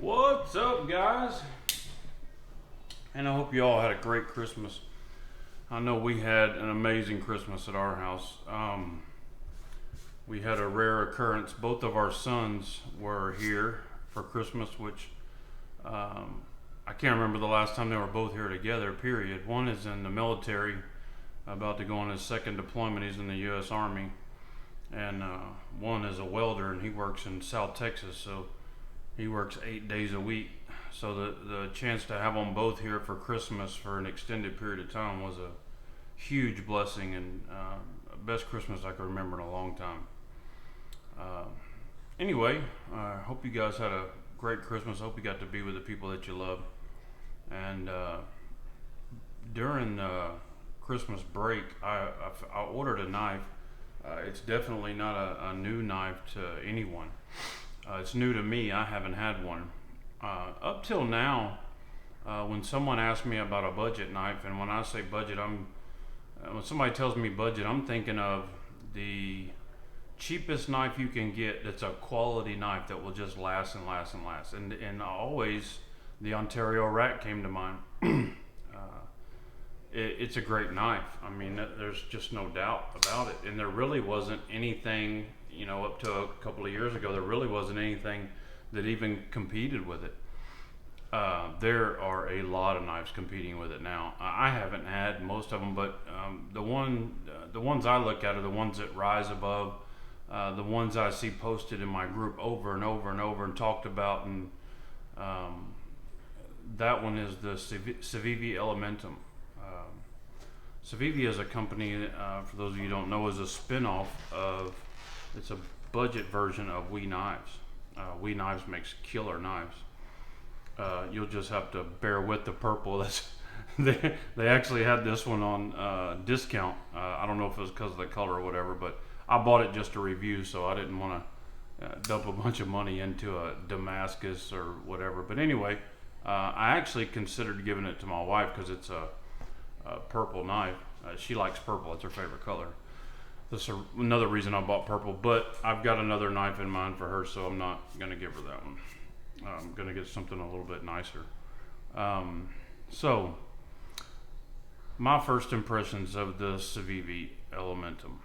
What's up, guys? And I hope you all had a great Christmas. I know we had an amazing Christmas at our house. We had a rare occurrence. Both of our sons were here for Christmas, which I can't remember the last time they were both here together, period. One is in the military, about to go on his second deployment. He's in the U.S. Army. And one is a welder, and he works in South Texas, so he works 8 days a week. So the chance to have them both here for Christmas for an extended period of time was a huge blessing, and best Christmas I can remember in a long time. Anyway, I hope you guys had a great Christmas. Hope you got to be with the people that you love. And during Christmas break, I ordered a knife. It's definitely not a new knife to anyone. It's new to me. I haven't had one. Up till now, when someone asks me about a budget knife, and when I say budget, when somebody tells me budget, I'm thinking of the cheapest knife you can get that's a quality knife that will just last and last and last. And always the Ontario Rat came to mind. It's a great knife. I mean, there's just no doubt about it. And there really wasn't anything, up to a couple of years ago, there really wasn't anything that even competed with it. There are a lot of knives competing with it now. I haven't had most of them, but the ones I look at are the ones that rise above the ones I see posted in my group over and over and over and talked about. And that one is the Civivi Elementum. Civivi is a company, for those of you who don't know, is a spin-off of, it's a budget version of We Knives. We Knives makes killer knives. You'll just have to bear with the purple. They actually had this one on discount. I don't know if it was because of the color or whatever, but I bought it just to review, so I didn't want to dump a bunch of money into a Damascus or whatever. But anyway, I actually considered giving it to my wife because it's a purple knife. She likes purple. It's her favorite color. That's another reason I bought purple, but I've got another knife in mind for her, so I'm not going to give her that one. I'm going to get something a little bit nicer. So, my first impressions of the Civivi Elementum.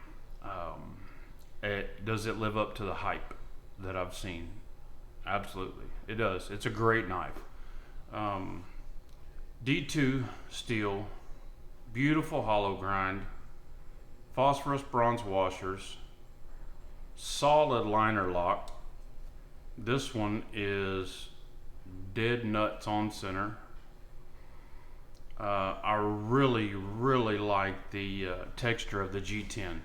Does it live up to the hype that I've seen? Absolutely. It does. It's a great knife. D2 steel, beautiful hollow grind, phosphorus bronze washers, solid liner lock. This one is dead nuts on center. I really like the texture of the G10.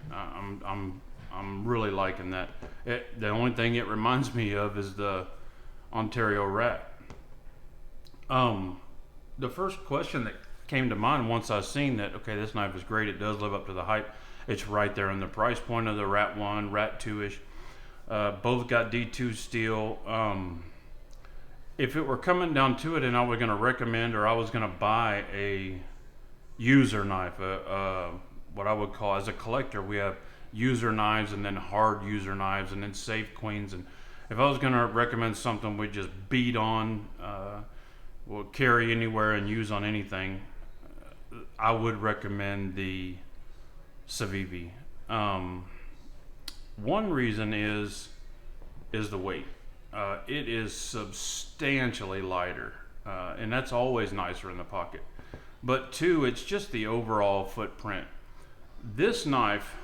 I'm really liking that. The only thing it reminds me of is the Ontario Rat. The first question that came to mind once I seen that, okay, this knife is great, it does live up to the hype, it's right there in the price point of the Rat 1, Rat 2-ish. Both got D2 steel. If it were coming down to it and I was going to recommend, or I was going to buy a user knife, what I would call, as a collector, we have user knives and then hard user knives and then safe queens. And if I was going to recommend something we just beat on, will carry anywhere and use on anything, I would recommend the Civivi. One reason is the weight. It is substantially lighter, and that's always nicer in the pocket. But two, it's just the overall footprint. This knife,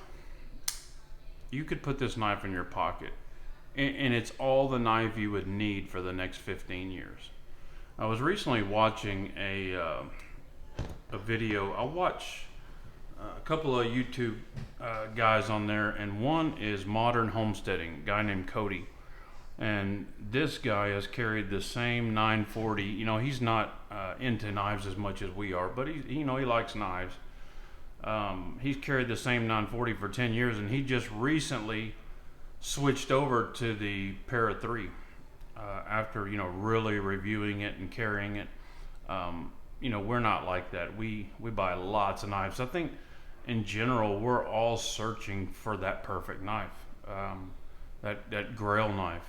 you could put this knife in your pocket, and it's all the knife you would need for the next 15 years. I was recently watching a video. I watch a couple of YouTube guys on there, and one is Modern Homesteading, a guy named Cody. And this guy has carried the same 940. He's not into knives as much as we are, but he likes knives. He's carried the same 940 for 10 years, and he just recently switched over to the Para 3 after really reviewing it and carrying it. We're not like that. We buy lots of knives. I think in general we're all searching for that perfect knife, that Grail knife,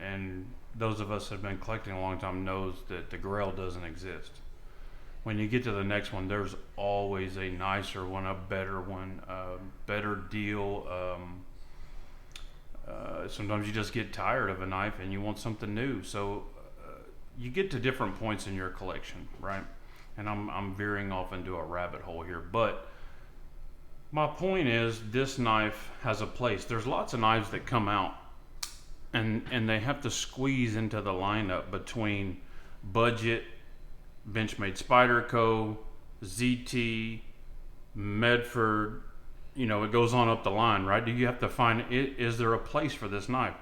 and those of us that have been collecting a long time knows that the grail doesn't exist. When you get to the next one, there's always a nicer one, a better one, better deal. Sometimes you just get tired of a knife and you want something new. So you get to different points in your collection, right? And I'm veering off into a rabbit hole here, but my point is this knife has a place. There's lots of knives that come out and they have to squeeze into the lineup between budget, Benchmade Spyderco, ZT, Medford, it goes on up the line, right? Do you have to find it? Is there a place for this knife?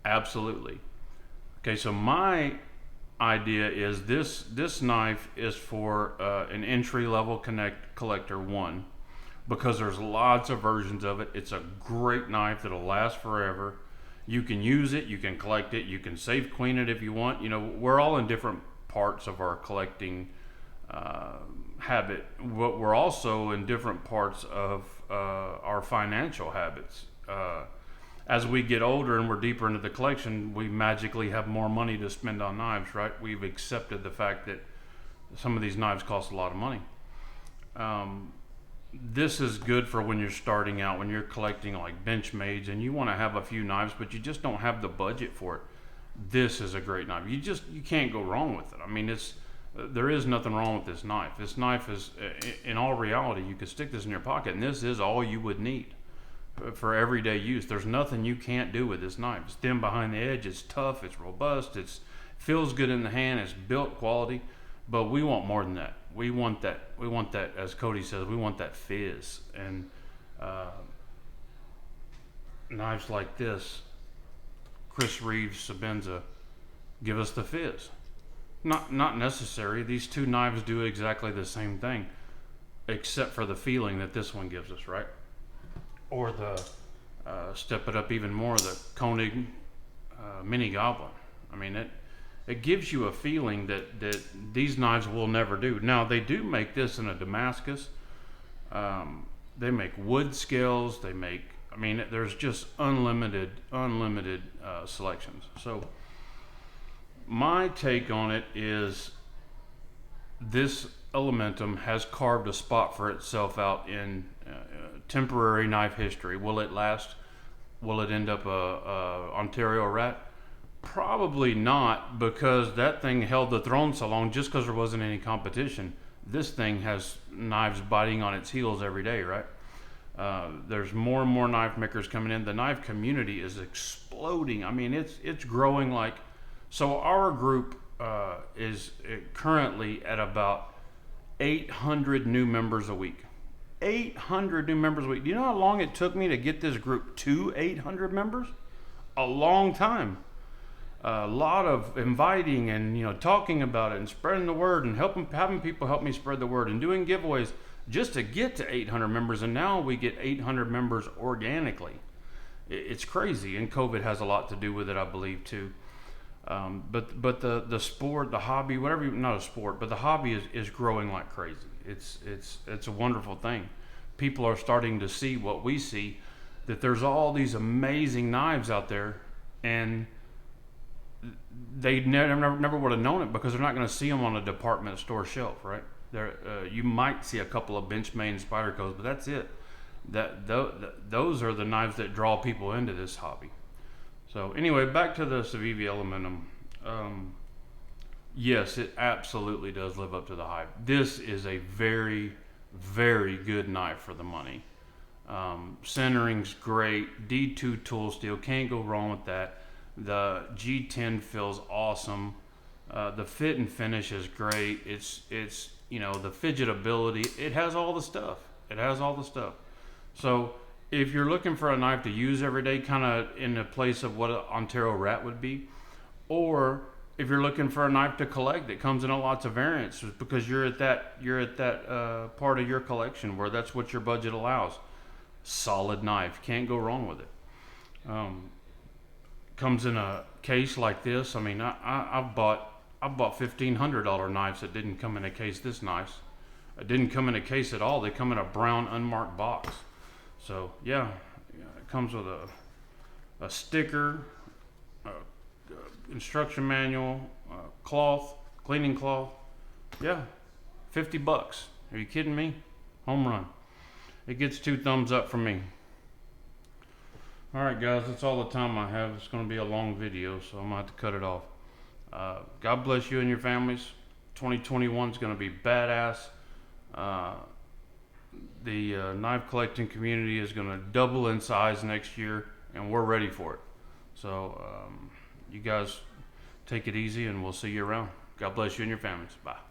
Absolutely. Okay, so my idea is this knife is for an entry-level collector one, because there's lots of versions of it. It's a great knife that'll last forever. You can use it, you can collect it, you can save clean it if you want. We're all in different parts of our collecting habit. We're also in different parts of our financial habits. As we get older and we're deeper into the collection, we magically have more money to spend on knives, right? We've accepted the fact that some of these knives cost a lot of money. This is good for when you're starting out, when you're collecting like Benchmades and you want to have a few knives, but you just don't have the budget for it. This is a great knife. You can't go wrong with it. I mean, there is nothing wrong with this knife. This knife is, in all reality, you could stick this in your pocket and this is all you would need for everyday use. There's nothing you can't do with this knife. It's thin behind the edge, it's tough, it's robust, it feels good in the hand, it's built quality, but we want more than that. We want that, as Cody says, we want that fizz. And knives like this, Chris Reeves Sabenza, give us the fizz. Not necessary. These two knives do exactly the same thing, except for the feeling that this one gives us, right? Or the step it up even more, the Koenig Mini Goblin. I mean, it gives you a feeling that these knives will never do. Now, they do make this in a Damascus. They make wood scales. There's just unlimited selections. So my take on it is this Elementum has carved a spot for itself out in temporary knife history. Will it last? Will it end up a Ontario rat? Probably not, because that thing held the throne so long just because there wasn't any competition. This thing has knives biting on its heels every day, right? There's more and more knife makers coming in. The knife community is exploding. I mean, it's growing like... So our group is currently at about 800 new members a week. 800 new members a week. Do you know how long it took me to get this group to 800 members? A long time. A lot of inviting and talking about it and spreading the word and having people help me spread the word and doing giveaways just to get to 800 members. And now we get 800 members organically. It's crazy, and COVID has a lot to do with it, I believe, too. But the sport, the hobby, not a sport, but the hobby is growing like crazy. It's a wonderful thing. People are starting to see what we see, that there's all these amazing knives out there, and they never would have known it because they're not going to see them on a department store shelf, right? You might see a couple of Benchmade and Spydercos, but that's it. Those are the knives that draw people into this hobby. So anyway, back to the Civivi Elementum. Yes, it absolutely does live up to the hype. This is a very, very good knife for the money. Centering's great. D2 tool steel, can't go wrong with that. The G10 feels awesome. The fit and finish is great. It's the fidgetability. It has all the stuff. So if you're looking for a knife to use every day, kind of in the place of what an Ontario rat would be, or if you're looking for a knife to collect that comes in lots of variants because you're at that part of your collection where that's what your budget allows, solid knife, can't go wrong with it. Comes in a case like this. I mean, I've bought $1,500 knives that didn't come in a case this nice. It didn't come in a case at all. They come in a brown unmarked box. So yeah, it comes with a sticker, instruction manual, cloth, cleaning cloth. Yeah, $50. Are you kidding me? Home run. It gets 2 thumbs up from me. Alright guys, that's all the time I have. It's going to be a long video, so I'm going to have to cut it off. God bless you and your families. 2021 is going to be badass. The knife collecting community is going to double in size next year, and we're ready for it. So you guys take it easy, and we'll see you around. God bless you and your families. Bye.